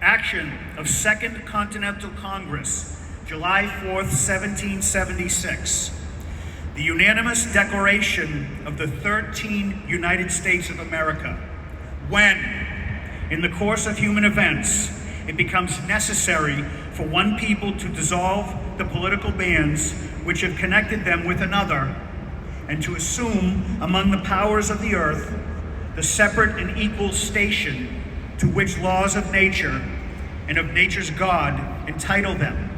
Action of Second Continental Congress, July 4th, 1776. The unanimous declaration of the 13 United States of America. When, in the course of human events, it becomes necessary for one people to dissolve the political bands which have connected them with another, and to assume among the powers of the earth the separate and equal station to which laws of nature and of nature's God entitle them.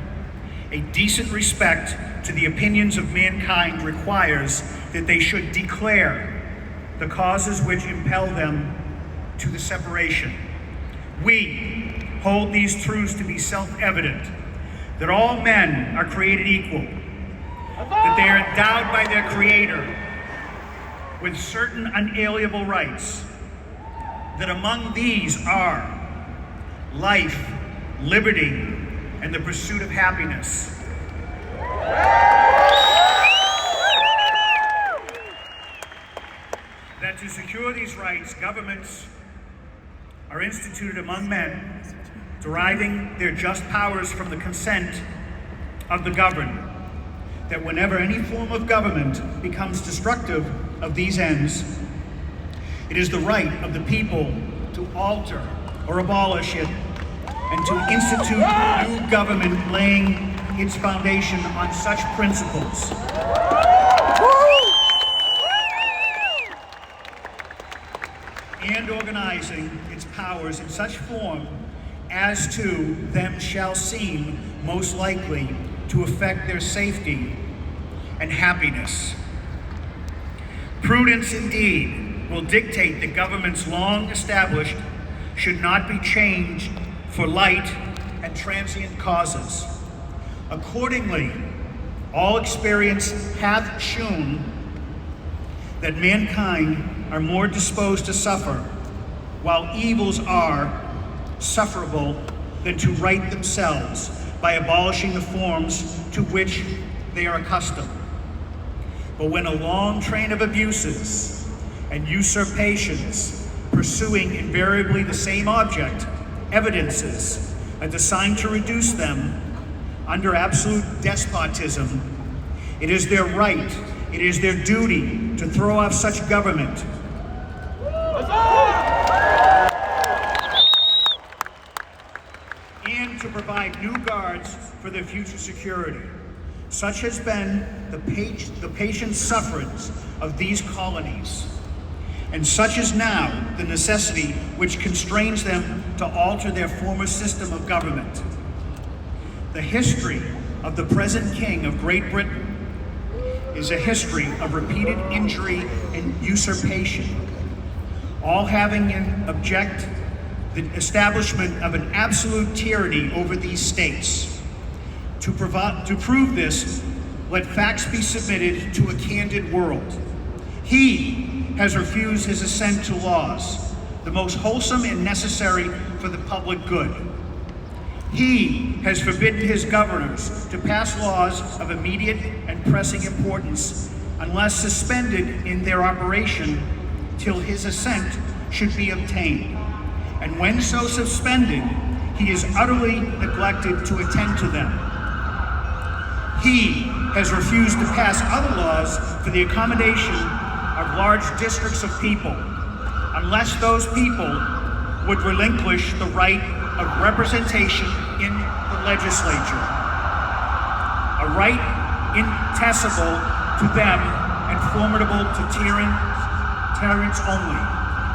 A decent respect to the opinions of mankind requires that they should declare the causes which impel them to the separation. We hold these truths to be self-evident, that all men are created equal, that they are endowed by their Creator with certain unalienable rights, that among these are life, liberty, and the pursuit of happiness. That to secure these rights, governments are instituted among men, deriving their just powers from the consent of the governed. That whenever any form of government becomes destructive of these ends, it is the right of the people to alter or abolish it and to institute new government laying its foundation on such principles. And organizing its powers in such form as to them shall seem most likely to affect their safety and happiness. Prudence indeed will dictate that governments long established should not be changed for light and transient causes. Accordingly, all experience hath shewn that mankind are more disposed to suffer, while evils are sufferable, than to right themselves by abolishing the forms to which they are accustomed. But when a long train of abuses and usurpations, pursuing invariably the same object, evidences a design to reduce them under absolute despotism, it is their right, it is their duty to throw off such government and to provide new guards for their future security. Such has been the patient sufferance of these colonies, and such is now the necessity which constrains them to alter their former system of government. The history of the present King of Great Britain is a history of repeated injury and usurpation, all having in object the establishment of an absolute tyranny over these states. To prove this, let facts be submitted to a candid world. He has refused his assent to laws, the most wholesome and necessary for the public good. He has forbidden his governors to pass laws of immediate and pressing importance unless suspended in their operation till his assent should be obtained. And when so suspended, he is utterly neglected to attend to them. He has refused to pass other laws for the accommodation of large districts of people, unless those people would relinquish the right of representation in the legislature, a right intestable to them and formidable to tyrants only.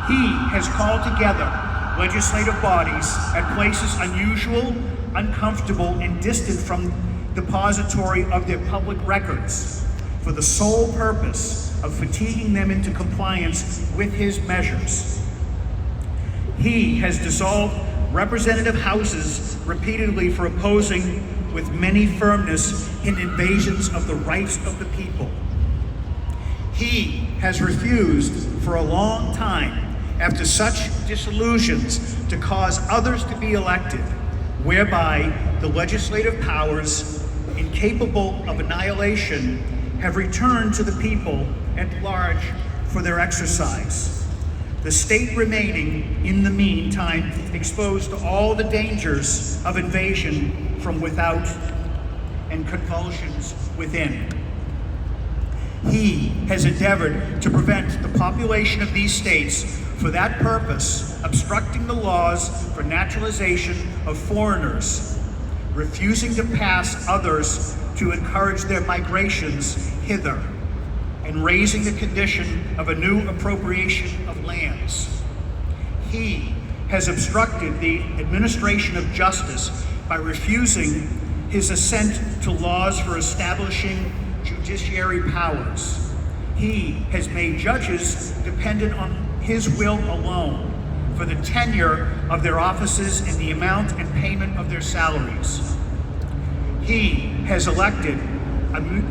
He has called together legislative bodies at places unusual, uncomfortable, and distant from the depository of their public records, for the sole purpose of fatiguing them into compliance with his measures. He has dissolved representative houses repeatedly for opposing with many firmness in invasions of the rights of the people. He has refused for a long time, after such disillusions, to cause others to be elected, whereby the legislative powers, incapable of annihilation, have returned to the people at large for their exercise. the state remaining, in the meantime, exposed to all the dangers of invasion from without and convulsions within. He has endeavored to prevent the population of these states for that purpose, obstructing the laws for naturalization of foreigners, refusing to pass others to encourage their migrations hither, and raising the condition of a new appropriation of lands. He has obstructed the administration of justice by refusing his assent to laws for establishing judiciary powers. He has made judges dependent on his will alone for the tenure of their offices and the amount and payment of their salaries. He has elected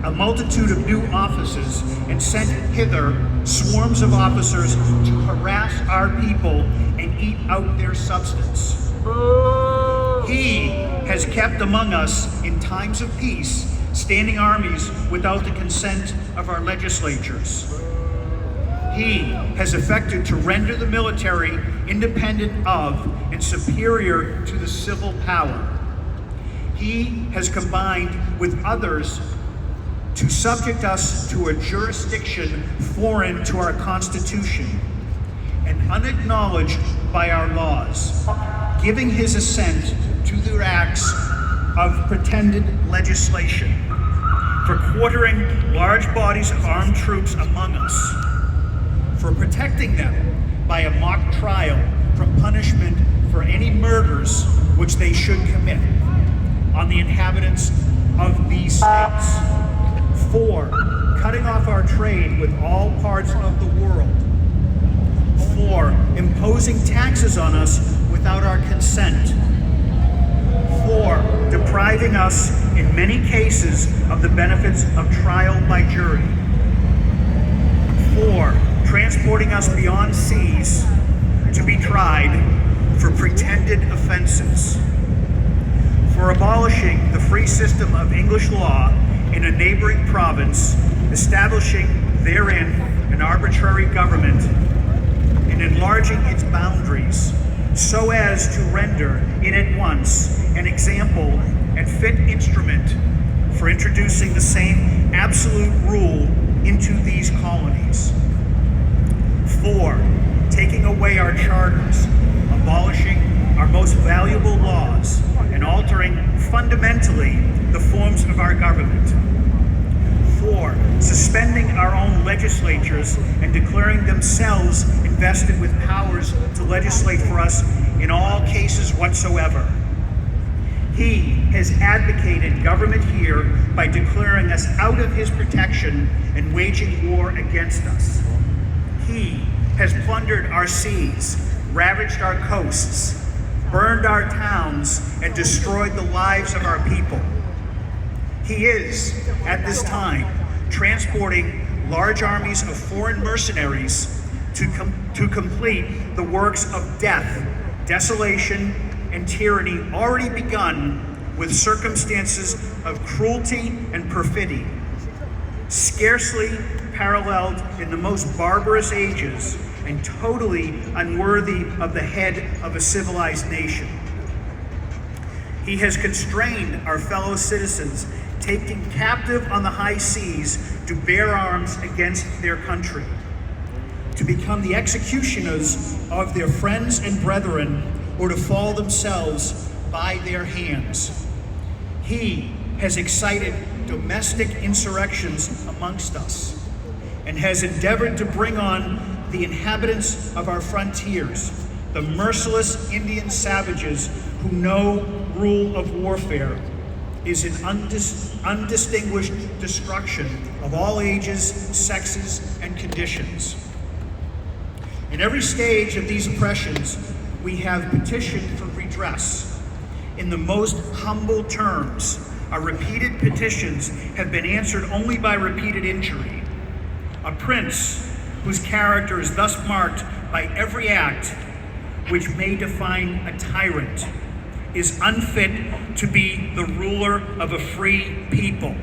a multitude of new offices and sent hither swarms of officers to harass our people and eat out their substance. He has kept among us in times of peace standing armies without the consent of our legislatures. He has effected to render the military independent of and superior to the civil power. He has combined with others to subject us to a jurisdiction foreign to our Constitution and unacknowledged by our laws, giving his assent to the acts of pretended legislation, for quartering large bodies of armed troops among us, for protecting them by a mock trial from punishment for any murders which they should commit on the inhabitants of these states, for cutting off our trade with all parts of the world, for imposing taxes on us without our consent, for depriving us in many cases of the benefits of trial by jury, for transporting us beyond seas to be tried for pretended offenses, for abolishing the free system of English law in a neighboring province, establishing therein an arbitrary government, and enlarging its boundaries so as to render it at once an example and fit instrument for introducing the same absolute rule into these colonies. 4, taking away our charters, abolishing our most valuable laws, and altering fundamentally the forms of our government. 4, suspending our own legislatures and declaring themselves invested with powers to legislate for us in all cases whatsoever. He has advocated government here by declaring us out of his protection and waging war against us. He has plundered our seas, ravaged our coasts, burned our towns, and destroyed the lives of our people. He is, at this time, transporting large armies of foreign mercenaries to complete the works of death, desolation, and tyranny already begun with circumstances of cruelty and perfidy, scarcely paralleled in the most barbarous ages and totally unworthy of the head of a civilized nation. He has constrained our fellow citizens, taking captive on the high seas to bear arms against their country, to become the executioners of their friends and brethren, or to fall themselves by their hands. He has excited domestic insurrections amongst us and has endeavored to bring on the inhabitants of our frontiers, the merciless Indian savages who know rule of warfare is an undistinguished destruction of all ages, sexes, and conditions. In every stage of these oppressions, we have petitioned for redress. In the most humble terms, our repeated petitions have been answered only by repeated injury. A prince whose character is thus marked by every act which may define a tyrant is unfit to be the ruler of a free people.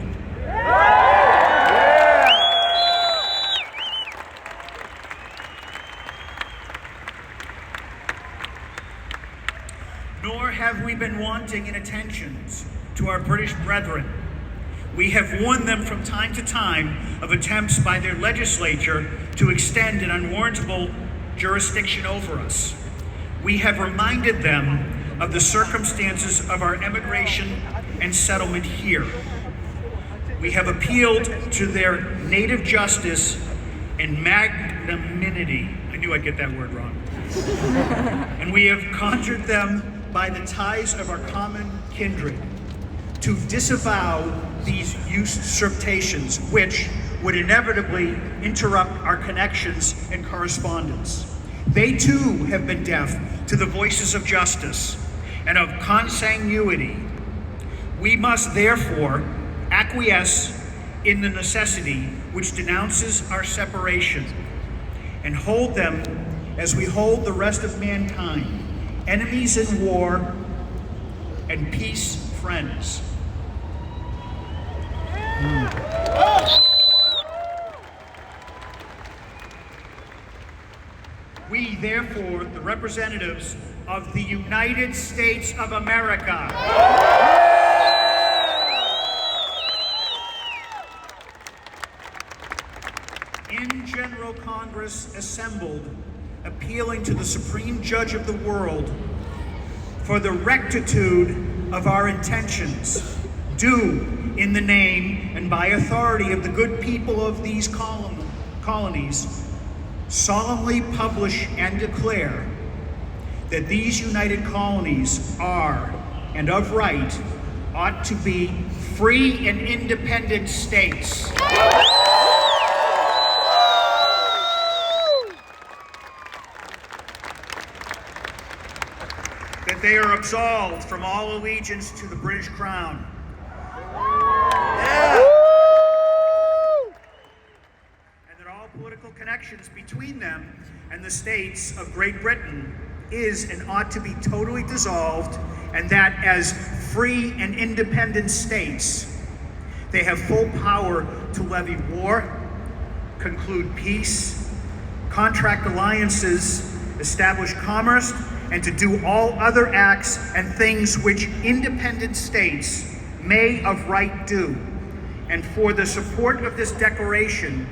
Nor have we been wanting in attentions to our British brethren. We have warned them from time to time of attempts by their legislature to extend an unwarrantable jurisdiction over us. We have reminded them of the circumstances of our emigration and settlement here. We have appealed to their native justice and magnanimity. I knew I'd get that word wrong. And we have conjured them by the ties of our common kindred to disavow these usurpations, which would inevitably interrupt our connections and correspondence. They too have been deaf to the voices of justice and of consanguinity. We must therefore acquiesce in the necessity which denounces our separation and hold them as we hold the rest of mankind, enemies in war and peace friends. We, therefore, the representatives of the United States of America, in General Congress assembled, appealing to the Supreme Judge of the world for the rectitude of our intentions, do, in the name and by authority of the good people of these colonies, solemnly publish and declare that these united colonies are, and of right, ought to be free and independent states. That they are absolved from all allegiance to the British Crown. And that all political connections between them and the states of Great Britain is and ought to be totally dissolved, and that as free and independent states, they have full power to levy war, conclude peace, contract alliances, establish commerce, and to do all other acts and things which independent states may of right do. And for the support of this declaration,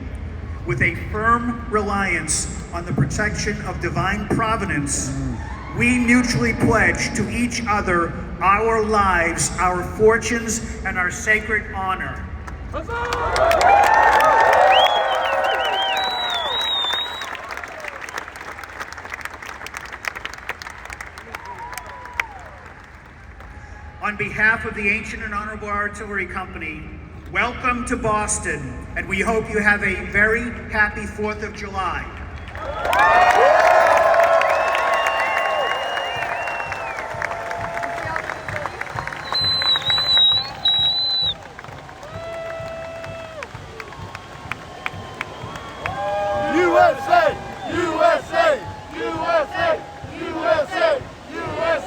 with a firm reliance on the protection of divine providence, we mutually pledge to each other our lives, our fortunes, and our sacred honor. On behalf of the Ancient and Honorable Artillery Company, welcome to Boston, and we hope you have a very happy 4th of July.